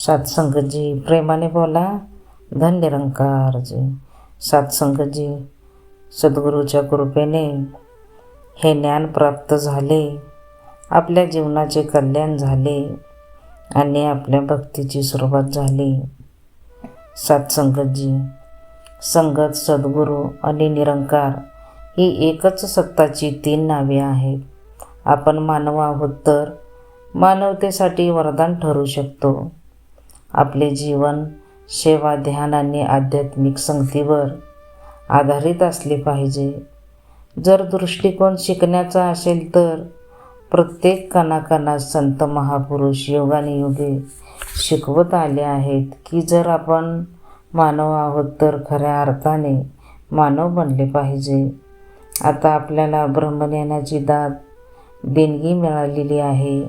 सत्संगजी प्रेमाने बोला. धन निरंकारजी. सत्संगजी सद्गुरूच्या कृपेने हे ज्ञान प्राप्त झाले, आपल्या जीवनाचे कल्याण झाले आणि आपल्या भक्तीची सुरुवात झाली. सत्संगजी संगत, सद्गुरू आणि निरंकार ही एकच सत्ताची 3 नावे आहेत. आपण मानव आहोत तर मानवतेसाठी वरदान ठरू शकतो. आपले जीवन सेवा, ध्यान आणि आध्यात्मिक संगतीवर आधारित असले पाहिजे. जर दृष्टिकोन शिकण्याचा असेल तर प्रत्येक कणाकणात संत महापुरुष योगानुयोगे शिकवत आले आहेत की जर आपण मानव आहोत तर खऱ्या अर्थाने मानव बनले पाहिजे. आता आपल्याला ब्रह्मज्ञानाची दात देणगी मिळालेली आहे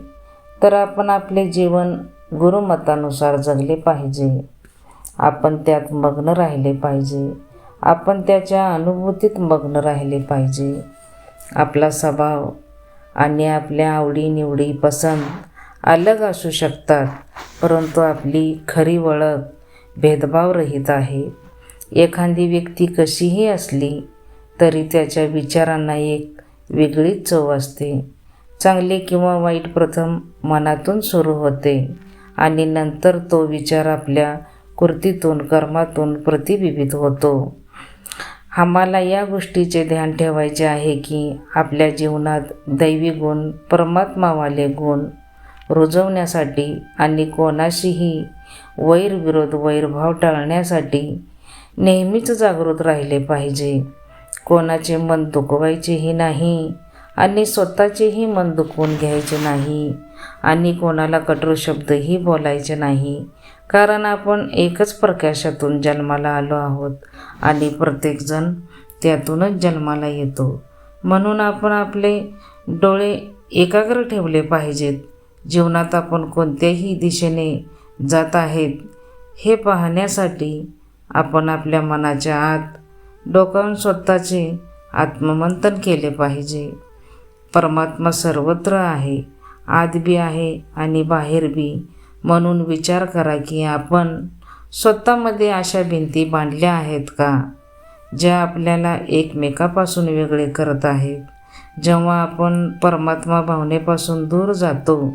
तर आपण आपले जीवन गुरुमतानुसार जगले पाहिजे. आपण त्यात मग्न राहिले पाहिजे. आपण त्याच्या अनुभूतीत मग्न राहिले पाहिजे. आपला स्वभाव आणि आपल्या आवडीनिवडी पसंत अलग असू शकतात, परंतु आपली खरी ओळख भेदभावरहित आहे. एखादी व्यक्ती कशीही असली तरी त्याच्या विचारांना एक वेगळीच चव असते. चांगले किंवा वाईट प्रथम मनातून सुरू होते आणि नंतर तो विचार आपल्या कृतीतून, कर्मातून प्रतिबिंबित होतो. आम्हाला या गोष्टीचे ध्यान ठेवायचे आहे की आपल्या जीवनात दैवी गुण, परमात्मावाले गुण रुजवण्यासाठी आणि कोणाशीही वैरविरोध, वैरभाव टाळण्यासाठी नेहमीच जागृत राहिले पाहिजे. कोणाचे मन दुखवायचेही नाही आणि स्वतःचेही मन दुखवून घ्यायचे नाही आणि कोणाला कठोर शब्दही बोलायचे नाही, कारण आपण एकच प्रकाशातून जन्माला आलो आहोत आणि प्रत्येकजण त्यातूनच जन्माला येतो. म्हणून आपण आपले डोळे एकाग्र ठेवले पाहिजेत. जीवनात आपण कोणत्याही दिशेने जात आहेत हे पाहण्यासाठी आपण आपल्या मनाच्या आत डोकावून स्वतःचे आत्ममंथन केले पाहिजे. परमात्मा सर्वत्र आहे, आत बी आहे आणि बाहेर बी. म्हणून विचार करा की आपण स्वतःमध्ये अशा भिंती बांधल्या आहेत का ज्या आपल्याला एकमेकापासून वेगळे करत आहेत. जेव्हा आपण परमात्मा भावनेपासून दूर जातो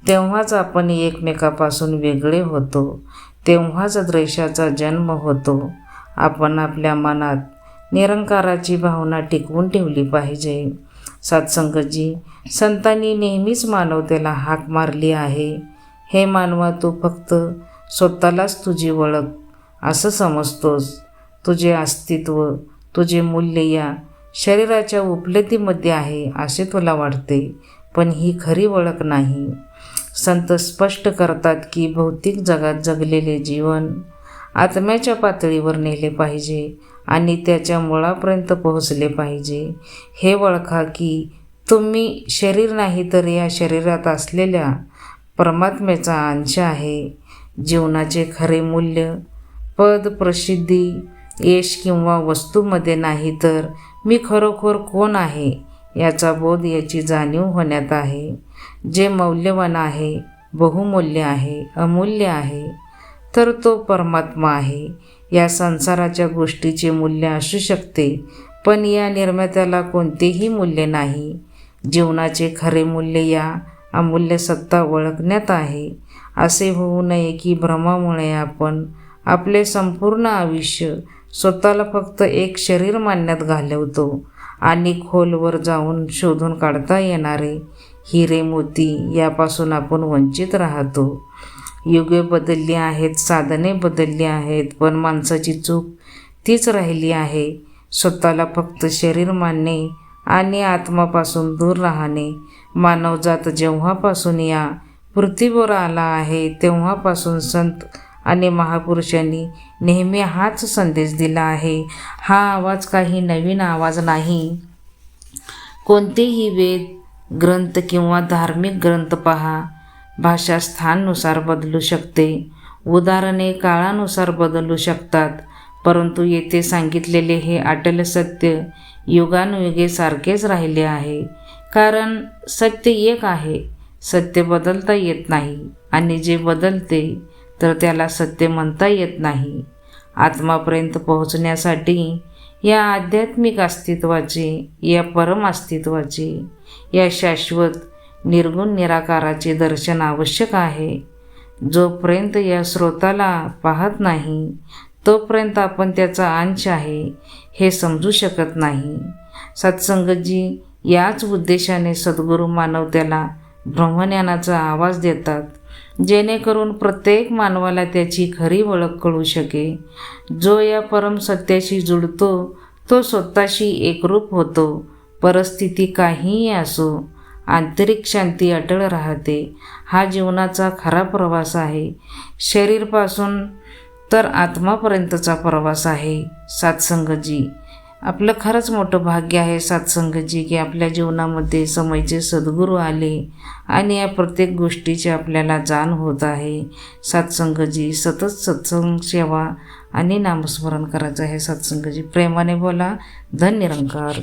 तेव्हाच आपण एकमेकापासून वेगळे होतो, तेव्हाच द्वेषाचा जन्म होतो. आपण आपल्या मनात निरंकाराची भावना टिकवून ठेवली पाहिजे. सत्संगजी संतांनी नेहमीच मानवतेला हाक मारली आहे. हे मानवा, तू फक्त स्वतःलाच तुझी ओळख असं समजतोस. तुझे अस्तित्व, तुझे मूल्य या शरीराच्या उपलब्धीमध्ये आहे असे तुला वाटते, पण ही खरी ओळख नाही. संत स्पष्ट करतात की भौतिक जगात जगलेले जीवन आत्म्याच्या पातळीवर नेले पाहिजे आणि त्याच्या मुळापर्यंत पोहोचले पाहिजे. हे ओळखा की तुम्ही शरीर नाही तर या शरीरात असलेल्या परमात्म्याचा अंश आहे. जीवनाचे खरे मूल्य पद, प्रसिद्धी, यश किंवा वस्तूमध्ये नाही तर मी खरोखर कोण आहे याचा बोध, याची जाणीव होण्यात आहे. जे मौल्यवान आहे, बहुमूल्य आहे, अमूल्य आहे तर तो परमात्मा आहे. या संसाराच्या गोष्टीचे मूल्य असू शकते पण या निर्मात्याला कोणतेही मूल्य नाही. जीवनाचे खरे मूल्य या अमूल्य सत्ता ओळखण्यात आहे. असे होऊ नये की भ्रमामुळे आपण आपले संपूर्ण आयुष्य स्वतःला फक्त एक शरीर मानण्यात घालवतो आणि खोलवर जाऊन शोधून काढता येणारे हिरे मोती यापासून आपण वंचित राहतो. युगे बदलली आहेत, साधने बदलली आहेत, पण माणसाची चूक तीच राहिली आहे. स्वतःला फक्त शरीर मानणे आणि आत्मापासून दूर राहणे. मानवजात जेव्हापासून या पृथ्वीवर आला आहे तेव्हापासून संत आणि महापुरुषांनी नेहमी हाच संदेश दिला आहे. हा आवाज काही नवीन आवाज नाही. कोणतेही वेद, ग्रंथ किंवा धार्मिक ग्रंथ पहा. भाषा स्थानानुसार बदलू शकते, उदाहरणे काळानुसार बदलू शकतात, परंतु येथे सांगितलेले हे अटल सत्य युगानुयुगे सारखेच राहिले आहे. कारण सत्य एक आहे. सत्य बदलता येत नाही आणि जे बदलते तर त्याला सत्य म्हणता येत नाही. आत्मापर्यंत पोहोचण्यासाठी या आध्यात्मिक अस्तित्वाचे, या परम अस्तित्वाचे, या शाश्वत निर्गुण निराकाराचे दर्शन आवश्यक आहे. जोपर्यंत या स्रोताला पाहत नाही तोपर्यंत आपण त्याचा अंश आहे हे समजू शकत नाही. सत्संगजी याच उद्देशाने सद्गुरू मानवतेला ब्रह्मज्ञानाचा आवाज देतात, जेणेकरून प्रत्येक मानवाला त्याची खरी ओळख कळू शके. जो या परम सत्याशी जुळतो तो स्वतःशी एकरूप होतो. परिस्थिती काहीही असो, आंतरिक शांती अटळ राहते. हा जीवनाचा खरा प्रवास आहे. शरीरपासून तर आत्मापर्यंतचा प्रवास आहे. सत्संगजी आपलं खरंच मोठं भाग्य आहे सत्संगजी, की आपल्या जीवनामध्ये समयचे सद्गुरू आले आणि या प्रत्येक गोष्टीची आपल्याला जाण होत आहे. सत्संगजी सतत सत्संग सेवा आणि नामस्मरण करायचं आहे. सत्संगजी प्रेमाने बोला. धन निरंकार.